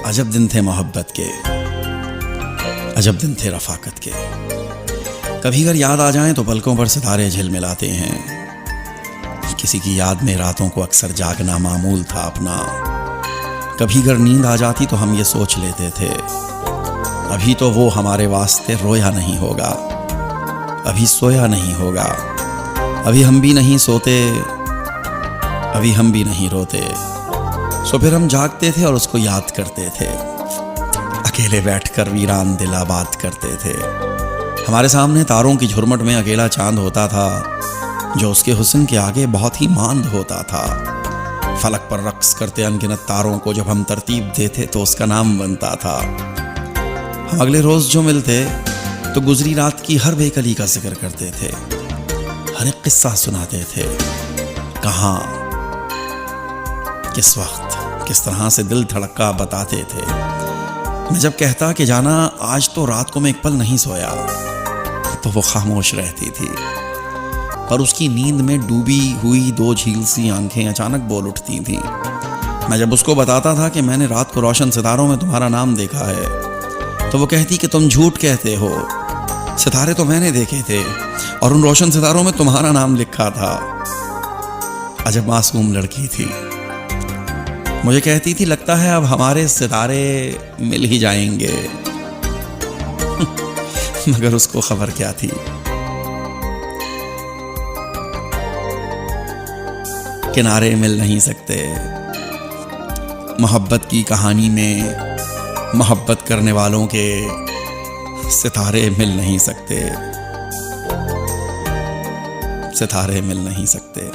अजब दिन थे मोहब्बत के, अजब दिन थे रफ़ाकत के। कभी अगर याद आ जाएं तो पलकों पर सितारे झिलमिलाते हैं। किसी की याद में रातों को अक्सर जागना मामूल था अपना। कभी अगर नींद आ जाती तो हम ये सोच लेते थे, अभी तो वो हमारे वास्ते रोया नहीं होगा, अभी सोया नहीं होगा, अभी हम भी नहीं सोते, अभी हम भी नहीं रोते। सो फिर हम जागते थे और उसको याद करते थे, अकेले बैठकर वीरान दिल आबाद करते थे। हमारे सामने तारों की झुरमुट में अकेला चांद होता था, जो उसके हुस्न के आगे बहुत ही मांद होता था। फलक पर रक्स करते अनगिनत तारों को जब हम तरतीब देते तो उसका नाम बनता था। हम अगले रोज जो मिलते तो गुजरी रात की हर बेकली का जिक्र करते थे, हर एक किस्सा सुनाते थे। कहाँ, किस वक्त, किस तरह से दिल धड़का बताते थे। मैं जब कहता कि जाना आज तो रात को मैं एक पल नहीं सोया, तो वो खामोश रहती थी, पर उसकी नींद में डूबी हुई दो झील सी आंखें अचानक बोल उठती थीं। मैं जब उसको बताता था कि मैंने रात को रोशन सितारों में तुम्हारा नाम देखा है, तो वो कहती कि तुम झूठ कहते हो, सितारे तो मैंने देखे थे और उन रोशन सितारों में तुम्हारा नाम लिखा था। अजब मासूम लड़की थी। मुझे कहती थी लगता है अब हमारे सितारे मिल ही जाएंगे। मगर उसको खबर क्या थी। किनारे मिल नहीं सकते, मोहब्बत की कहानी में मोहब्बत करने वालों के सितारे मिल नहीं सकते, सितारे मिल नहीं सकते।